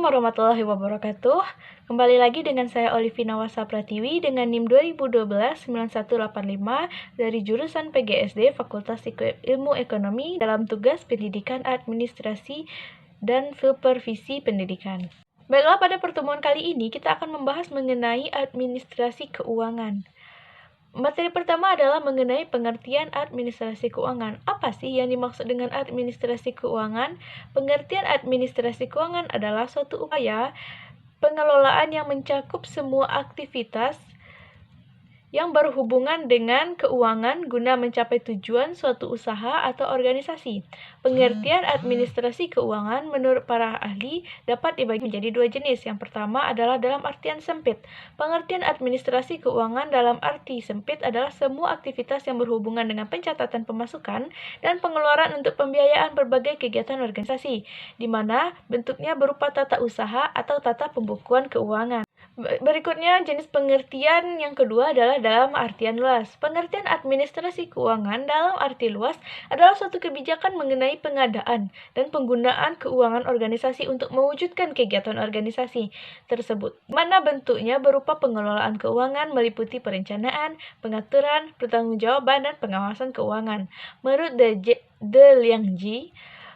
warahmatullahi wabarakatuh. Kembali lagi dengan saya Olivina Wasa Pratiwi dengan NIM 2012-9185 dari jurusan PGSD Fakultas Ilmu Ekonomi dalam tugas pendidikan administrasi dan supervisi pendidikan. Baiklah, pada pertemuan kali ini kita akan membahas mengenai administrasi keuangan. Materi pertama adalah mengenai pengertian administrasi keuangan. Apa sih yang dimaksud dengan administrasi keuangan? Pengertian administrasi keuangan adalah suatu upaya pengelolaan yang mencakup semua aktivitas yang berhubungan dengan keuangan guna mencapai tujuan suatu usaha atau organisasi. Pengertian administrasi keuangan menurut para ahli dapat dibagi menjadi dua jenis. Yang pertama adalah dalam artian sempit. Pengertian administrasi keuangan dalam arti sempit adalah semua aktivitas yang berhubungan dengan pencatatan pemasukan dan pengeluaran untuk pembiayaan berbagai kegiatan organisasi, di mana bentuknya berupa tata usaha atau tata pembukuan keuangan. Berikutnya, jenis pengertian yang kedua adalah dalam artian luas. Pengertian administrasi keuangan dalam arti luas adalah suatu kebijakan mengenai pengadaan dan penggunaan keuangan organisasi untuk mewujudkan kegiatan organisasi tersebut, mana bentuknya berupa pengelolaan keuangan meliputi perencanaan, pengaturan, pertanggungjawaban, dan pengawasan keuangan. Menurut De Liang-ji,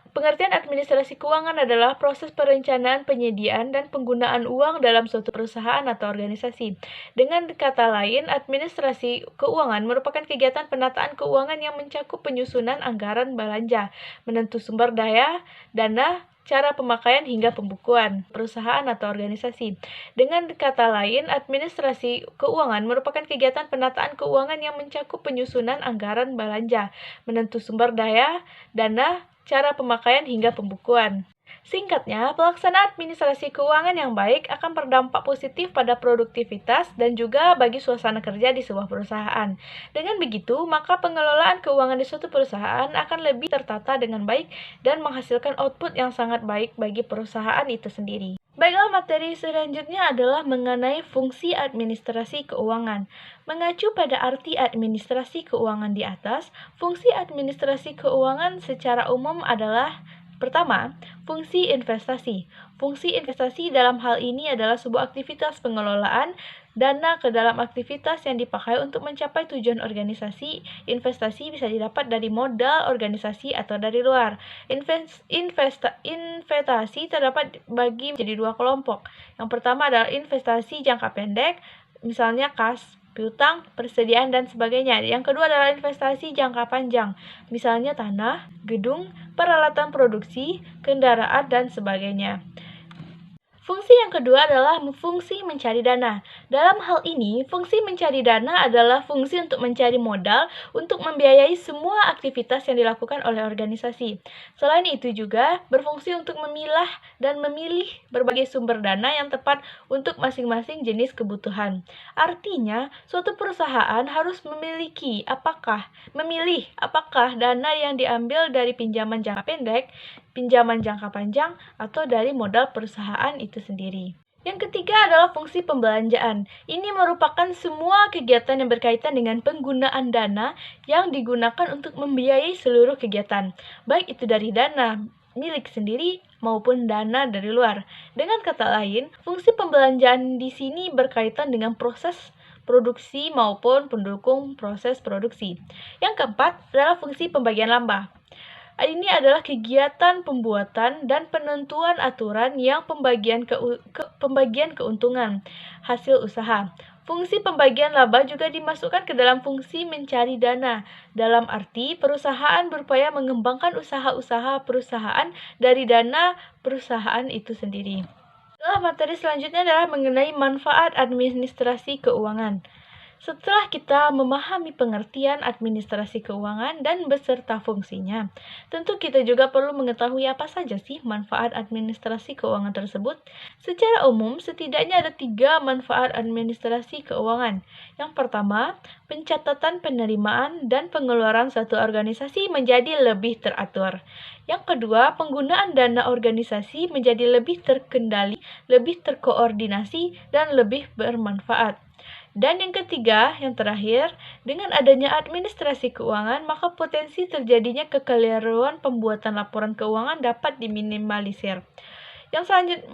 pengertian administrasi keuangan adalah proses perencanaan, penyediaan, dan penggunaan uang dalam suatu perusahaan atau organisasi. Dengan kata lain, administrasi keuangan merupakan kegiatan penataan keuangan yang mencakup penyusunan anggaran belanja, menentu sumber daya, dana, cara pemakaian hingga pembukuan perusahaan atau organisasi. Dengan kata lain, administrasi keuangan merupakan kegiatan penataan keuangan yang mencakup penyusunan anggaran belanja, menentu sumber daya, dana, cara pemakaian hingga pembukuan. Singkatnya, pelaksanaan administrasi keuangan yang baik akan berdampak positif pada produktivitas dan juga bagi suasana kerja di sebuah perusahaan. Dengan begitu, maka pengelolaan keuangan di suatu perusahaan akan lebih tertata dengan baik dan menghasilkan output yang sangat baik bagi perusahaan itu sendiri. Baiklah, materi selanjutnya adalah mengenai fungsi administrasi keuangan. Mengacu pada arti administrasi keuangan di atas, fungsi administrasi keuangan secara umum adalah: pertama, fungsi investasi. Fungsi investasi dalam hal ini adalah sebuah aktivitas pengelolaan dana ke dalam aktivitas yang dipakai untuk mencapai tujuan organisasi. Investasi bisa didapat dari modal organisasi atau dari luar. Investasi terdapat bagi menjadi dua kelompok. Yang pertama adalah investasi jangka pendek, misalnya kas, piutang, persediaan, dan sebagainya. Yang kedua adalah investasi jangka panjang, misalnya tanah, gedung, peralatan produksi, kendaraan, dan sebagainya. Fungsi yang kedua adalah fungsi mencari dana. Dalam hal ini, fungsi mencari dana adalah fungsi untuk mencari modal untuk membiayai semua aktivitas yang dilakukan oleh organisasi. Selain itu juga berfungsi untuk memilah dan memilih berbagai sumber dana yang tepat untuk masing-masing jenis kebutuhan. Artinya, suatu perusahaan harus memilih apakah dana yang diambil dari pinjaman jangka pendek, pinjaman jangka panjang, atau dari modal perusahaan itu sendiri. Yang ketiga adalah fungsi pembelanjaan. Ini merupakan semua kegiatan yang berkaitan dengan penggunaan dana yang digunakan untuk membiayai seluruh kegiatan, baik itu dari dana milik sendiri maupun dana dari luar. Dengan kata lain, fungsi pembelanjaan di sini berkaitan dengan proses produksi maupun pendukung proses produksi. Yang keempat adalah fungsi pembagian laba. Ini adalah kegiatan pembuatan dan penentuan aturan yang pembagian keuntungan hasil usaha. Fungsi pembagian laba juga dimasukkan ke dalam fungsi mencari dana. Dalam arti, perusahaan berupaya mengembangkan usaha-usaha perusahaan dari dana perusahaan itu sendiri. Materi selanjutnya adalah mengenai manfaat administrasi keuangan. Setelah kita memahami pengertian administrasi keuangan dan beserta fungsinya, tentu kita juga perlu mengetahui apa saja sih manfaat administrasi keuangan tersebut. Secara umum, setidaknya ada 3 manfaat administrasi keuangan. Yang pertama, pencatatan penerimaan dan pengeluaran suatu organisasi menjadi lebih teratur. Yang kedua, penggunaan dana organisasi menjadi lebih terkendali, lebih terkoordinasi, dan lebih bermanfaat. Dan yang ketiga, yang terakhir, dengan adanya administrasi keuangan, maka potensi terjadinya kekeliruan pembuatan laporan keuangan dapat diminimalisir. Yang selanjutnya,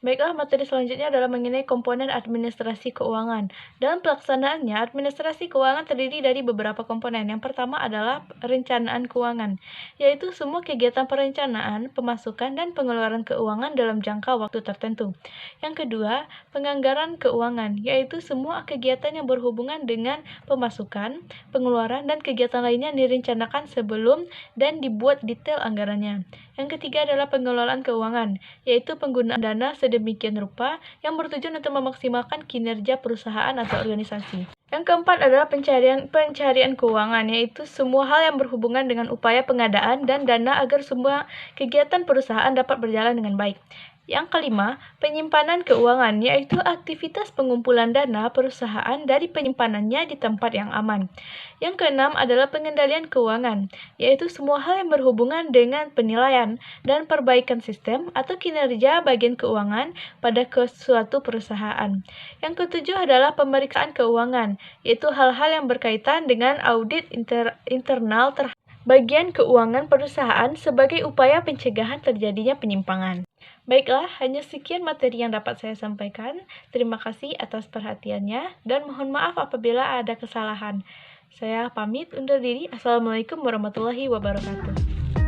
Baiklah, materi selanjutnya adalah mengenai komponen administrasi keuangan. Dalam pelaksanaannya, administrasi keuangan terdiri dari beberapa komponen. Yang pertama adalah perencanaan keuangan, yaitu semua kegiatan perencanaan, pemasukan, dan pengeluaran keuangan dalam jangka waktu tertentu. Yang kedua, penganggaran keuangan, yaitu semua kegiatan yang berhubungan dengan pemasukan, pengeluaran, dan kegiatan lainnya yang direncanakan sebelum dan dibuat detail anggarannya. Yang ketiga adalah pengelolaan keuangan, yaitu penggunaan dana sedemikian rupa yang bertujuan untuk memaksimalkan kinerja perusahaan atau organisasi. Yang keempat adalah pencarian keuangan, yaitu semua hal yang berhubungan dengan upaya pengadaan dan dana agar semua kegiatan perusahaan dapat berjalan dengan baik. Yang kelima, penyimpanan keuangan, yaitu aktivitas pengumpulan dana perusahaan dari penyimpanannya di tempat yang aman. Yang keenam adalah pengendalian keuangan, yaitu semua hal yang berhubungan dengan penilaian dan perbaikan sistem atau kinerja bagian keuangan pada suatu perusahaan. Yang ketujuh adalah pemeriksaan keuangan, yaitu hal-hal yang berkaitan dengan audit internal terhadap bagian keuangan perusahaan sebagai upaya pencegahan terjadinya penyimpangan. Baiklah, hanya sekian materi yang dapat saya sampaikan. Terima kasih atas perhatiannya dan mohon maaf apabila ada kesalahan. Saya pamit undur diri. Assalamualaikum warahmatullahi wabarakatuh.